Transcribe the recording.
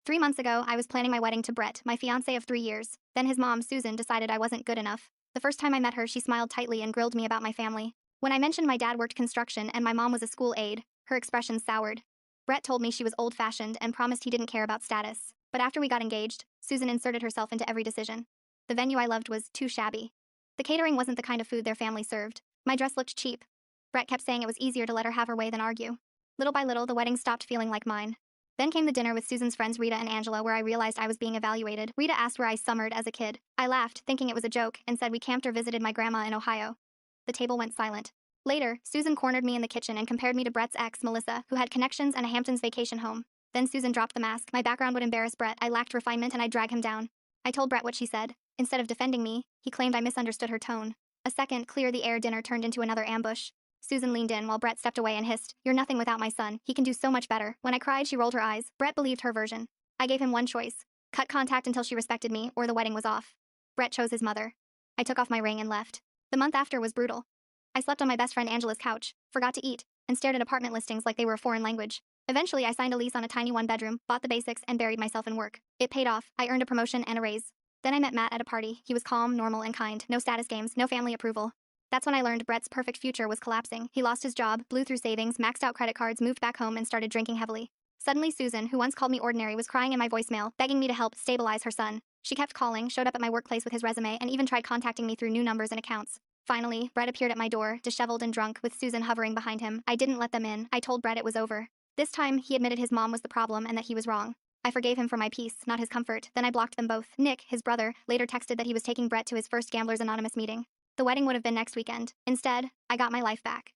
3 months ago, I was planning my wedding to Brett, my fiancé of 3 years. Then his mom, Susan, decided I wasn't good enough. The first time I met her, she smiled tightly and grilled me about my family. When I mentioned my dad worked construction and my mom was a school aide, her expression soured. Brett told me she was old-fashioned and promised he didn't care about status. But after we got engaged, Susan inserted herself into every decision. The venue I loved was too shabby. The catering wasn't the kind of food their family served. My dress looked cheap. Brett kept saying it was easier to let her have her way than argue. Little by little, the wedding stopped feeling like mine. Then came the dinner with Susan's friends Rita and Angela, where I realized I was being evaluated. Rita asked where I summered as a kid. I laughed, thinking it was a joke, and said we camped or visited my grandma in Ohio. The table went silent. Later, Susan cornered me in the kitchen and compared me to Brett's ex, Melissa, who had connections and a Hamptons vacation home. Then Susan dropped the mask. My background would embarrass Brett. I lacked refinement and I'd drag him down. I told Brett what she said. Instead of defending me, he claimed I misunderstood her tone. A second, clear the air dinner turned into another ambush. Susan leaned in while Brett stepped away and hissed, "You're nothing without my son. He can do so much better." When I cried, she rolled her eyes. Brett believed her version. I gave him one choice. Cut contact until she respected me, or the wedding was off. Brett chose his mother. I took off my ring and left. The month after was brutal. I slept on my best friend Angela's couch, forgot to eat, and stared at apartment listings like they were a foreign language. Eventually, I signed a lease on a tiny one-bedroom, bought the basics, and buried myself in work. It paid off. I earned a promotion and a raise. Then I met Matt at a party. He was calm, normal, and kind. No status games, no family approval. That's when I learned Brett's perfect future was collapsing. He lost his job, blew through savings, maxed out credit cards, moved back home, and started drinking heavily. Suddenly, Susan, who once called me ordinary, was crying in my voicemail, begging me to help stabilize her son. She kept calling, showed up at my workplace with his resume, and even tried contacting me through new numbers and accounts. Finally, Brett appeared at my door, disheveled and drunk, with Susan hovering behind him. I didn't let them in. I told Brett it was over. This time, he admitted his mom was the problem and that he was wrong. I forgave him for my peace, not his comfort. Then I blocked them both. Nick, his brother, later texted that he was taking Brett to his first Gamblers Anonymous meeting. The wedding would have been next weekend. Instead, I got my life back.